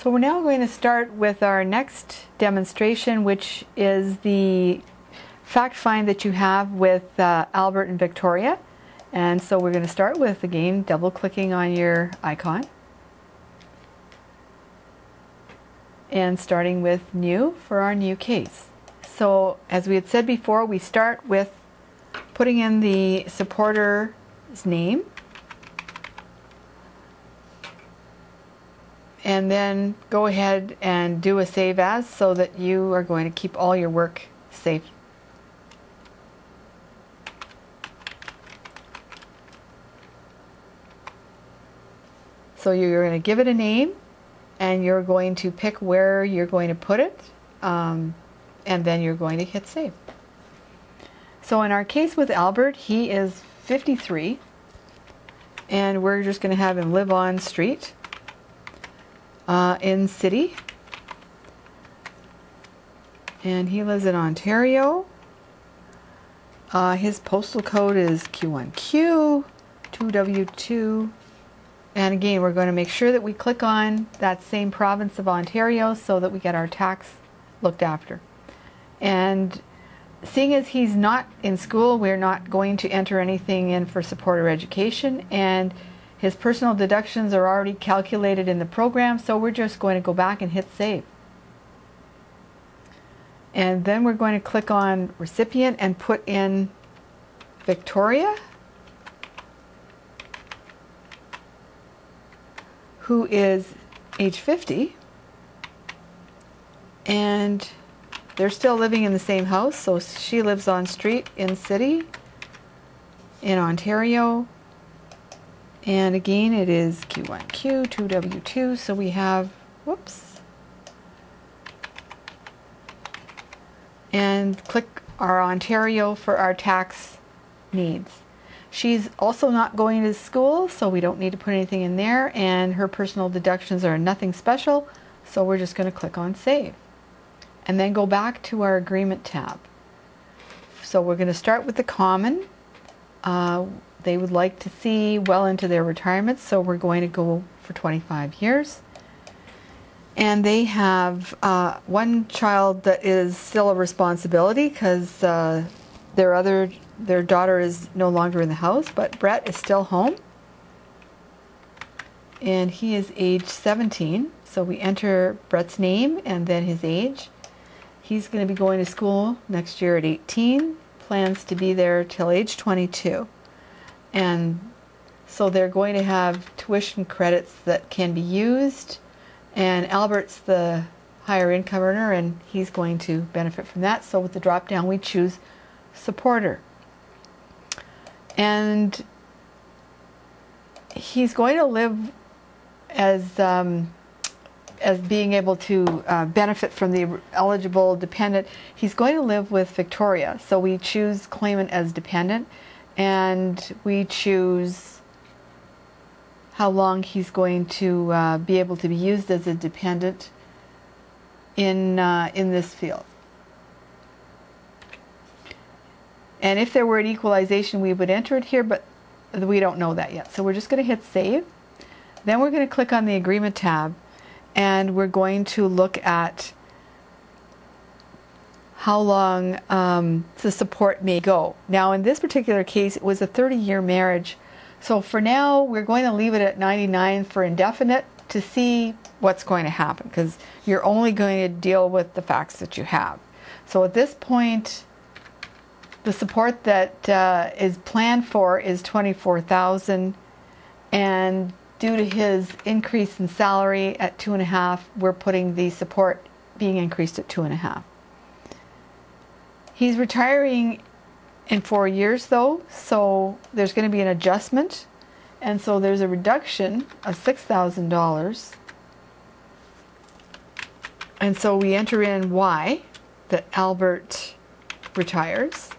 So we're now going to start with our next demonstration, which is the fact find that you have with Albert and Victoria. And so we're going to start with, again, double clicking on your icon and starting with new for our new case. So as we had said before, we start with putting in the supporter's name and then go ahead and do a save as, so that you are going to keep all your work safe. So you're going to give it a name and you're going to pick where you're going to put it, and then you're going to hit save. So in our case with Albert, he is 53 and we're just going to have him live on street in city, and he lives in Ontario. His postal code is Q1Q 2W2, and again we're going to make sure that we click on that same province of Ontario so that we get our tax looked after. And seeing as he's not in school, we're not going to enter anything in for supporter education, and his personal deductions are already calculated in the program, so we're just going to go back and hit save. And then we're going to click on recipient and put in Victoria, who is age 50, and they're still living in the same house, so she lives on street in city in Ontario. And again, it is Q1Q 2W2, so we have, whoops, and click our Ontario for our tax needs. She's also not going to school, so we don't need to put anything in there, and her personal deductions are nothing special, so we're just going to click on save. And then go back to our agreement tab. So we're going to start with the common. They would like to see well into their retirement, so we're going to go for 25 years. And they have one child that is still a responsibility because their daughter is no longer in the house, but Brett is still home. And he is age 17, so we enter Brett's name and then his age. He's going to be going to school next year at 18, plans to be there till age 22. And so they're going to have tuition credits that can be used, and Albert's the higher income earner and he's going to benefit from that. So with the drop down we choose supporter. And he's going to live as being able to benefit from the eligible dependent. He's going to live with Victoria, so we choose claimant as dependent, and we choose how long he's going to be able to be used as a dependent in this field. And if there were an equalization, we would enter it here, but we don't know that yet. So we're just going to hit save. Then we're going to click on the agreement tab, and we're going to look at how long the support may go. Now in this particular case, it was a 30-year marriage. So for now, we're going to leave it at 99 for indefinite to see what's going to happen, because you're only going to deal with the facts that you have. So at this point, the support that is planned for is $24,000, and due to his increase in salary at 2.5, we're putting the support being increased at 2.5. He's retiring in 4 years though, so there's going to be an adjustment, and so there's a reduction of $6,000, and so we enter in why that Albert retires.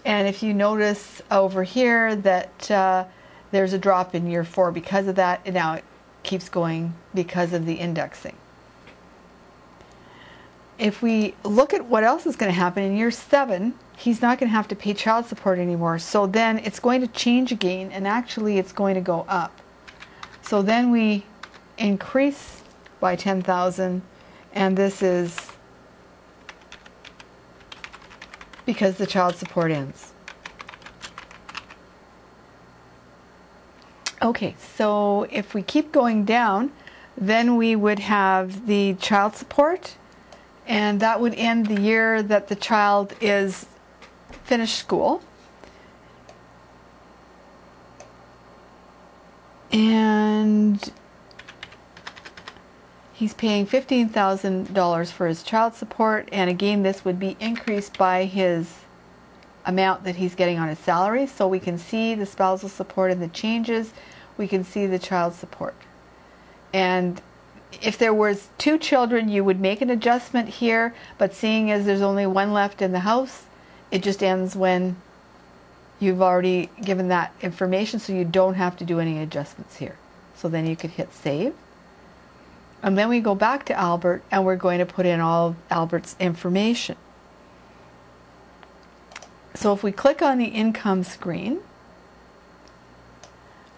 And if you notice over here that there's a drop in year 4 because of that, and now it keeps going because of the indexing. If we look at what else is going to happen in year 7, he's not going to have to pay child support anymore. So then it's going to change again, and actually it's going to go up. So then we increase by 10,000, and this is because the child support ends. Okay, so if we keep going down, then we would have the child support, and that would end the year that the child is finished school. And he's paying $15,000 for his child support, and again this would be increased by his amount that he's getting on his salary. So we can see the spousal support and the changes. We can see the child support. And if there was 2 children, you would make an adjustment here, but seeing as there's only 1 left in the house, it just ends when you've already given that information, so you don't have to do any adjustments here. So then you could hit save. And then we go back to Albert, and we're going to put in all of Albert's information. So if we click on the income screen,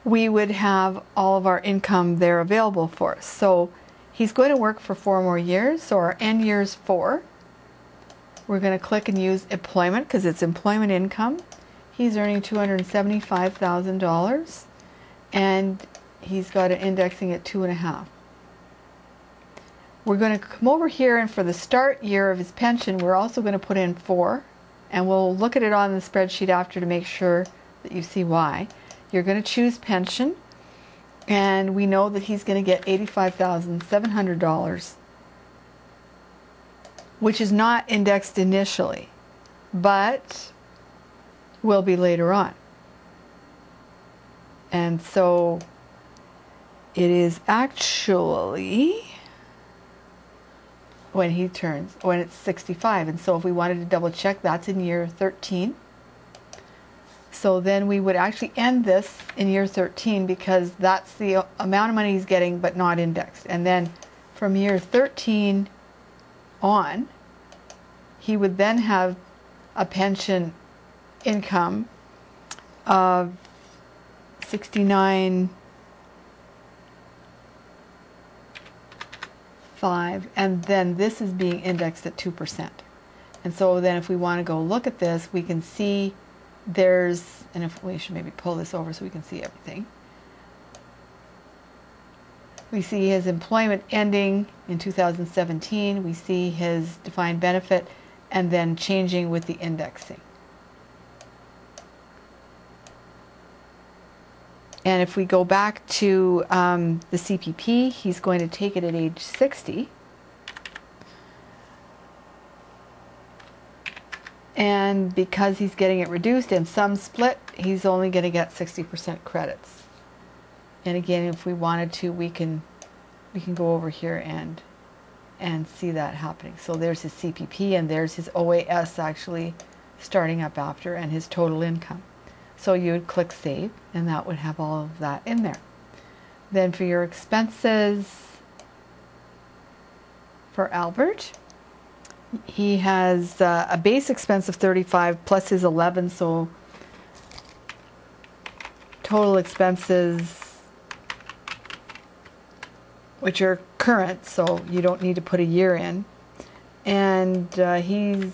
we would have all of our income there available for us. So he's going to work for 4 more years, so our end year is 4. We're going to click and use employment because it's employment income. He's earning $275,000, and he's got an indexing at 2.5. We're going to come over here, and for the start year of his pension, we're also going to put in 4, and we'll look at it on the spreadsheet after to make sure that you see why. You're going to choose pension, and we know that he's going to get $85,700, which is not indexed initially, but will be later on. And so it is actually when it's 65. And so if we wanted to double check, that's in year 13. So then we would actually end this in year 13 because that's the amount of money he's getting but not indexed. And then from year 13 on, he would then have a pension income of $69,500, and then this is being indexed at 2%. And so then if we want to go look at this, we can see there's, and if we should maybe pull this over so we can see everything. We see his employment ending in 2017. We see his defined benefit and then changing with the indexing. And if we go back to the CPP, he's going to take it at age 60. And because he's getting it reduced and some split, he's only going to get 60% credits. And again, if we wanted to, we can go over here and see that happening. So there's his CPP, and there's his OAS actually starting up after, and his total income. So you would click save, and that would have all of that in there. Then for your expenses for Albert, he has a base expense of 35 plus his 11, so total expenses, which are current, so you don't need to put a year in. And he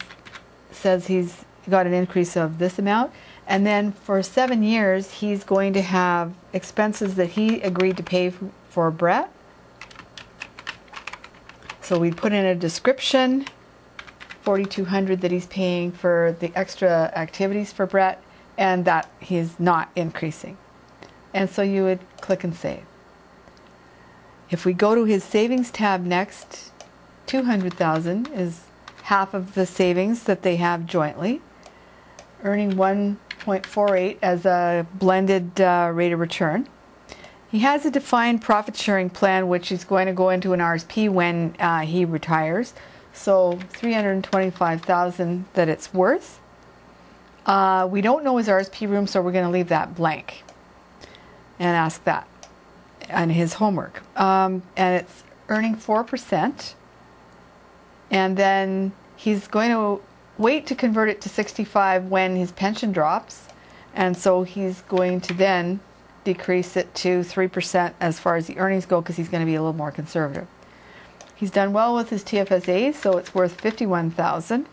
says he's got an increase of this amount. And then for 7 years, he's going to have expenses that he agreed to pay for Brett. So we put in a description, $4,200 that he's paying for the extra activities for Brett, and that he's not increasing. And so you would click and save. If we go to his savings tab next, $200,000 is half of the savings that they have jointly, earning 1.48 as a blended rate of return. He has a defined profit sharing plan, which is going to go into an RSP when he retires. So $325,000 that it's worth. We don't know his RSP room, so we're going to leave that blank and ask that on his homework. And it's earning 4%. And then he's going to wait to convert it to 65 when his pension drops. And so he's going to then decrease it to 3% as far as the earnings go, because he's going to be a little more conservative. He's done well with his TFSA, so it's worth $51,000.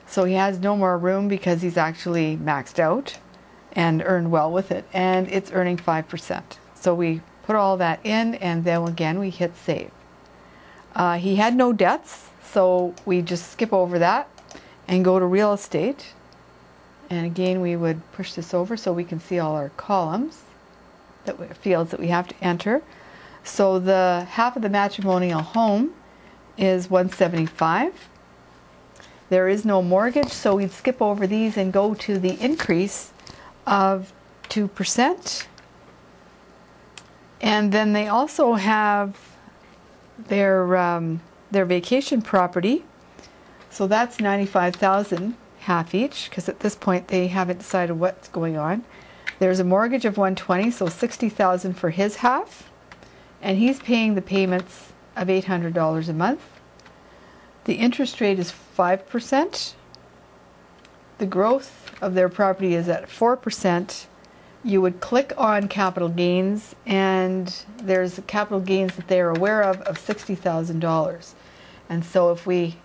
So he has no more room because he's actually maxed out and earned well with it, and it's earning 5%. So we put all that in, and then again we hit save. He had no debts, so we just skip over that and go to real estate. And again, we would push this over so we can see all our columns, fields that we have to enter. So the half of the matrimonial home is $175,000. There is no mortgage, so we'd skip over these and go to the increase of 2%. And then they also have their vacation property. So that's $95,000, half each, because at this point they haven't decided what's going on. There's a mortgage of $120,000, so $60,000 for his half. And he's paying the payments of $800 a month. The interest rate is 5%. The growth of their property is at 4%. You would click on capital gains, and there's capital gains that they are aware of $60,000. And so if we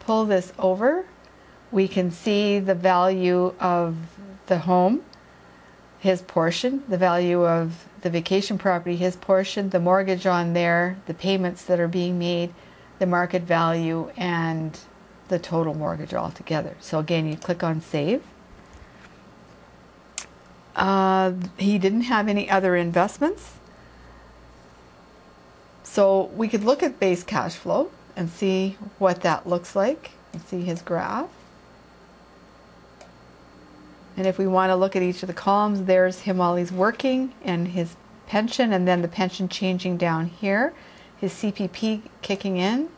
pull this over, we can see the value of the home, his portion, the value of the vacation property, his portion, the mortgage on there, the payments that are being made, the market value, and the total mortgage altogether. So again, you click on save. He didn't have any other investments. So we could look at base cash flow and see what that looks like and see his graph. And if we want to look at each of the columns, there's him while he's working and his pension, and then the pension changing down here. His CPP kicking in,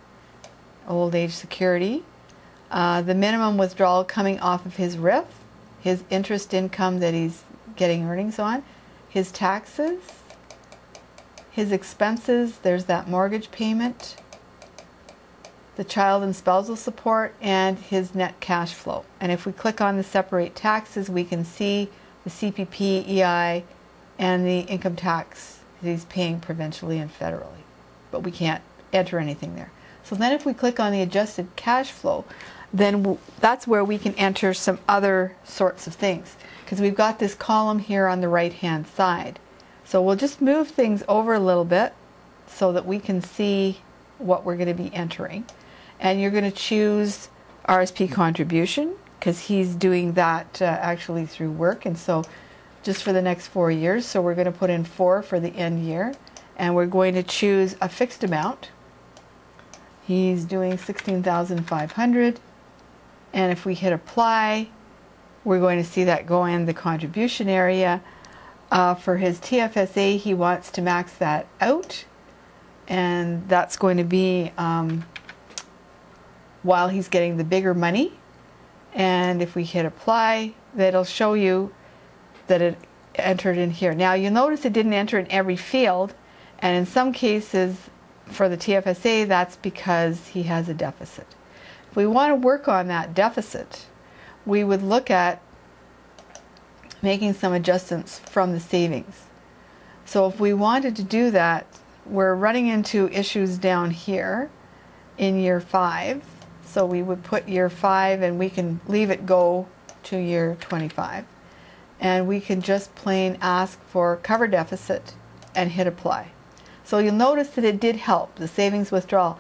old age security, the minimum withdrawal coming off of his RIF, his interest income that he's getting earnings on, his taxes, his expenses, there's that mortgage payment, the child and spousal support, and his net cash flow. And if we click on the separate taxes, we can see the CPP, EI, and the income tax that he's paying provincially and federally. But we can't enter anything there. So then if we click on the adjusted cash flow, then that's where we can enter some other sorts of things, because we've got this column here on the right hand side. So we'll just move things over a little bit so that we can see what we're going to be entering. And you're going to choose RSP contribution, because he's doing that actually through work, and so just for the next 4 years. So we're going to put in 4 for the end year, and we're going to choose a fixed amount. He's doing $16,500, and if we hit apply, we're going to see that go in the contribution area. For his TFSA, he wants to max that out, and that's going to be while he's getting the bigger money. And if we hit apply, that'll show you that it entered in here. Now you'll notice it didn't enter in every field, and in some cases for the TFSA, that's because he has a deficit. If we want to work on that deficit, we would look at making some adjustments from the savings. So if we wanted to do that, we're running into issues down here in year 5. So we would put year 5, and we can leave it go to year 25. And we can just plain ask for cover deficit and hit apply. So you'll notice that it did help. The savings withdrawal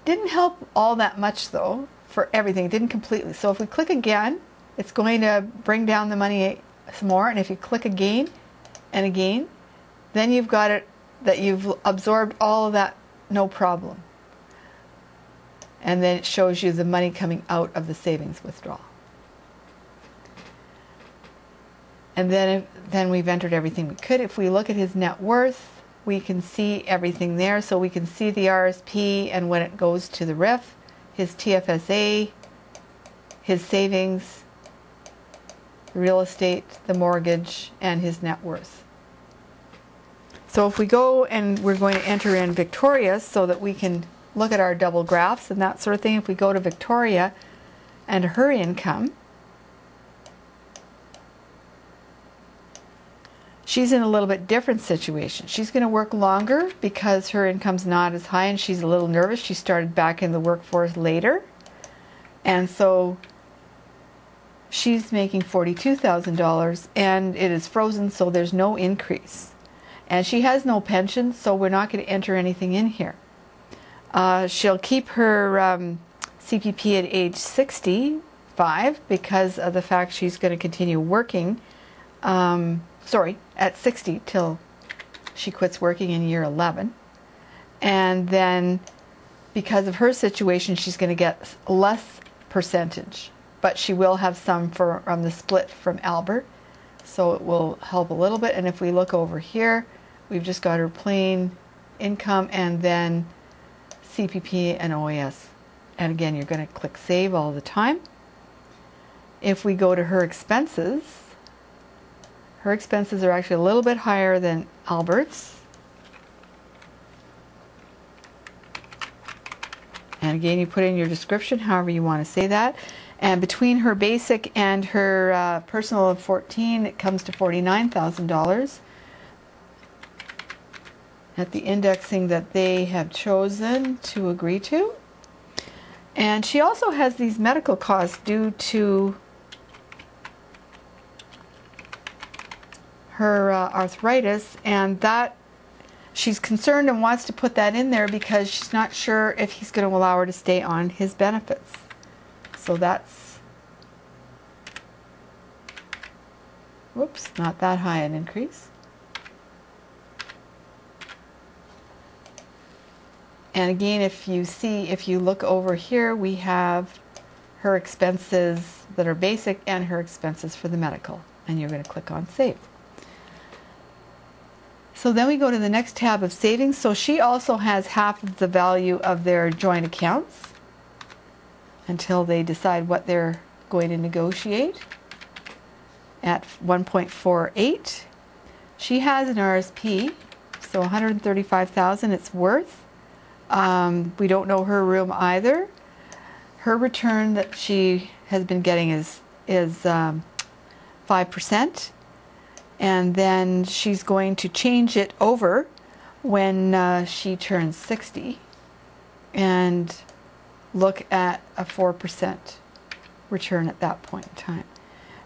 didn't help all that much though for everything. It didn't completely. So if we click again, it's going to bring down the money some more. And if you click again and again, then you've got it that you've absorbed all of that, no problem. And then it shows you the money coming out of the savings withdrawal. And then we've entered everything we could. If we look at his net worth, we can see everything there. So we can see the RSP and when it goes to the RIF, his TFSA, his savings, real estate, the mortgage, and his net worth. So if we go and we're going to enter in Victoria so that we can look at our double graphs and that sort of thing. If we go to Victoria and her income, She's in a little bit different situation. She's going to work longer because her income's not as high and she's a little nervous. She started back in the workforce later. And so she's making $42,000 and it is frozen, so there's no increase. And she has no pension, so we're not going to enter anything in here. She'll keep her CPP at age 65 because of the fact she's going to continue working. At 60 till she quits working in year 11. And then because of her situation, she's going to get less percentage, but she will have some from the split from Albert, so it will help a little bit. And if we look over here, we've just got her plain income and then CPP and OAS. And again, you're going to click save all the time. If we go to her expenses are actually a little bit higher than Albert's. And again, you put in your description, however you want to say that. And between her basic and her personal of 14, it comes to $49,000 at the indexing that they have chosen to agree to. And she also has these medical costs due to her arthritis, and that she's concerned and wants to put that in there because she's not sure if he's going to allow her to stay on his benefits. So that's, whoops, not that high an increase. And again, if you look over here, we have her expenses that are basic and her expenses for the medical, and you're going to click on save. So then we go to the next tab of savings. So she also has half of the value of their joint accounts until they decide what they're going to negotiate at 1.48. She has an RSP, so $135,000 it's worth. We don't know her room either. Her return that she has been getting is 5%. And then she's going to change it over when she turns 60 and look at a 4% return at that point in time.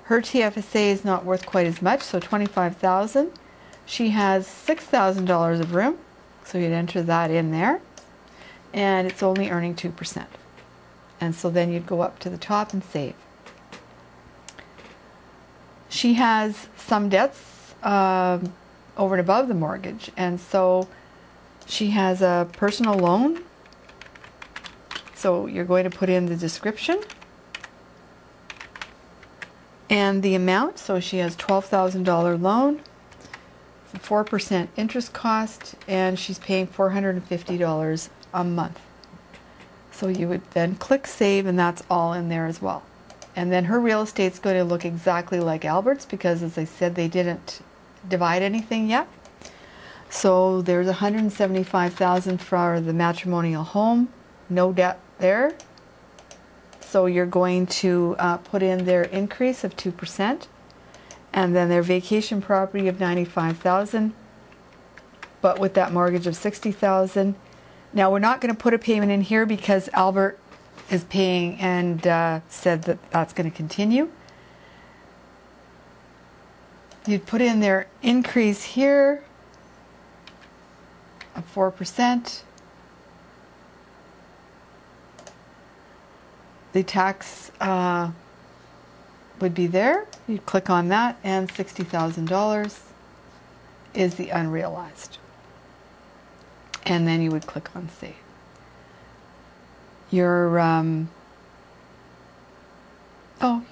Her TFSA is not worth quite as much, so $25,000. She has $6,000 of room, so you'd enter that in there, and it's only earning 2%. And so then you'd go up to the top and save. She has some debts over and above the mortgage, and so she has a personal loan. So you're going to put in the description and the amount. So she has $12,000 loan, 4% interest cost, and she's paying $450 a month. So you would then click save, and that's all in there as well. And then her real estate's going to look exactly like Albert's because, as I said, they didn't divide anything yet. So there's $175,000 for the matrimonial home, no debt there. So you're going to put in their increase of 2%, and then their vacation property of $95,000, but with that mortgage of $60,000. Now we're not going to put a payment in here because Albert is paying and said that that's going to continue. You'd put in their increase here of 4%. The tax would be there. You'd click on that, and $60,000 is the unrealized. And then you would click on save. Your, oh,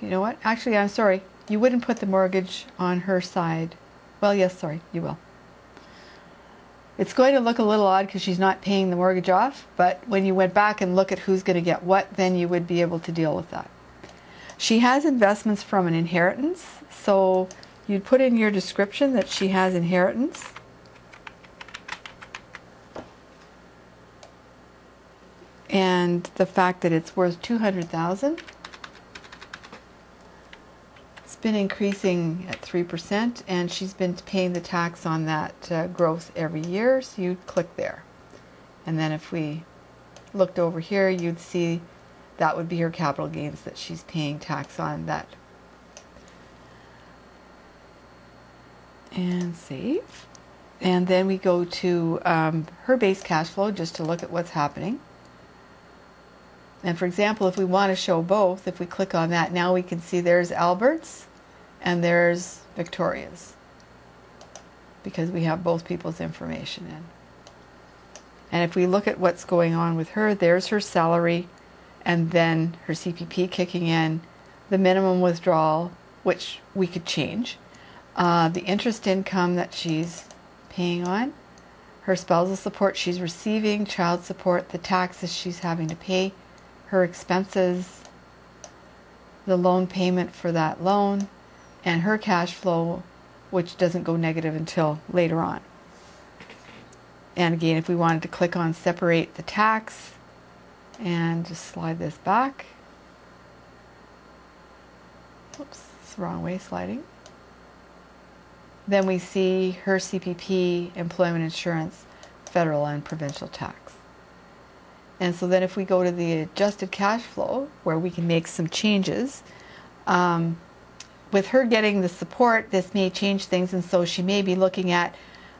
you know what? Actually, I'm sorry. You wouldn't put the mortgage on her side. Well, yes, sorry, you will. It's going to look a little odd because she's not paying the mortgage off, but when you went back and look at who's going to get what, then you would be able to deal with that. She has investments from an inheritance, so you'd put in your description that she has inheritance. And the fact that it's worth $200,000. It's been increasing at 3%, and she's been paying the tax on that growth every year, so you'd click there. And then if we looked over here, you'd see that would be her capital gains that she's paying tax on that. And save. And then we go to her base cash flow just to look at what's happening. And for example, if we want to show both, if we click on that, now we can see there's Albert's and there's Victoria's, because we have both people's information in. And if we look at what's going on with her, there's her salary, and then her CPP kicking in, the minimum withdrawal, which we could change, the interest income that she's paying on, her spousal support she's receiving, child support, the taxes she's having to pay, her expenses, the loan payment for that loan, and her cash flow, which doesn't go negative until later on. And again, if we wanted to click on separate the tax and just slide this back. Oops, it's the wrong way sliding. Then we see her CPP, employment insurance, federal and provincial tax. And so then if we go to the adjusted cash flow, where we can make some changes, with her getting the support, this may change things, and so she may be looking at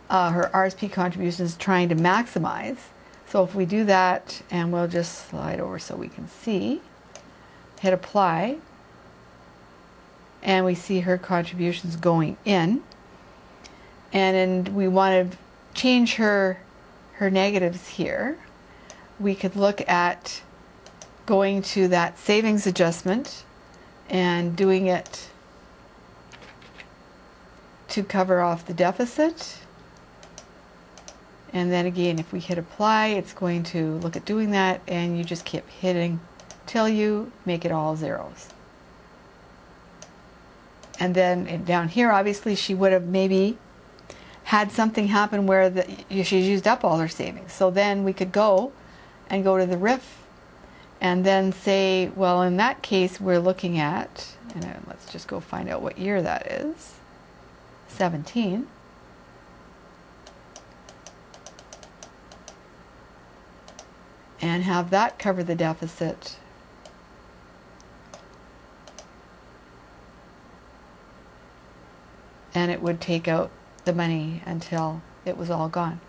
her RSP contributions, trying to maximize. So if we do that, and we'll just slide over so we can see, hit apply, and we see her contributions going in. And we want to change her negatives here. We could look at going to that savings adjustment and doing it to cover off the deficit. And then again, if we hit apply, it's going to look at doing that, and you just keep hitting till you make it all zeros. And then down here, obviously she would have maybe had something happen where she's used up all her savings. So then we could go and go to the RIF and then say, well, in that case, we're looking at, and let's just go find out what year that is, 17. And have that cover the deficit. And it would take out the money until it was all gone.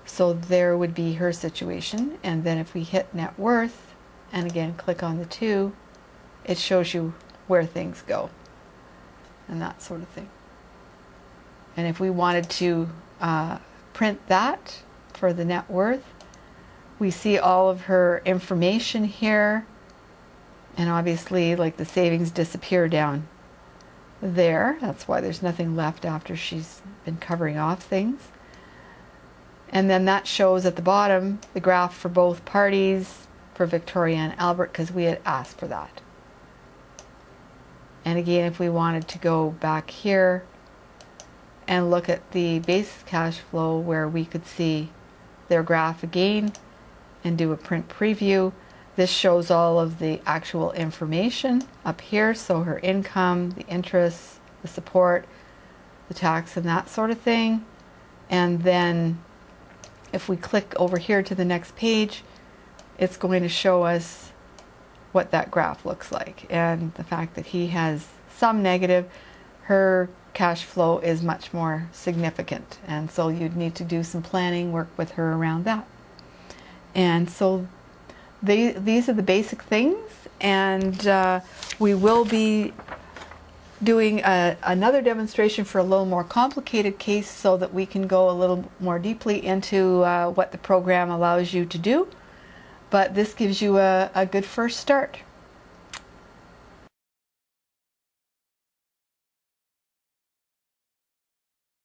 So there would be her situation. And then if we hit net worth, and again click on the 2, it shows you where things go and that sort of thing. And if we wanted to print that for the net worth, we see all of her information here, and obviously like the savings disappear down there. That's why there's nothing left after she's been covering off things. And then that shows at the bottom the graph for both parties, for Victoria and Albert, because we had asked for that. And again, if we wanted to go back here and look at the base cash flow, where we could see their graph again and do a print preview, this shows all of the actual information up here. So her income, the interest, the support, the tax, and that sort of thing. And then if we click over here to the next page, it's going to show us what that graph looks like. And the fact that he has some negative, her cash flow is much more significant. And so you'd need to do some planning, work with her around that. And so these are the basic things. And we will be doing another demonstration for a little more complicated case, so that we can go a little more deeply into what the program allows you to do. But this gives you a good first start.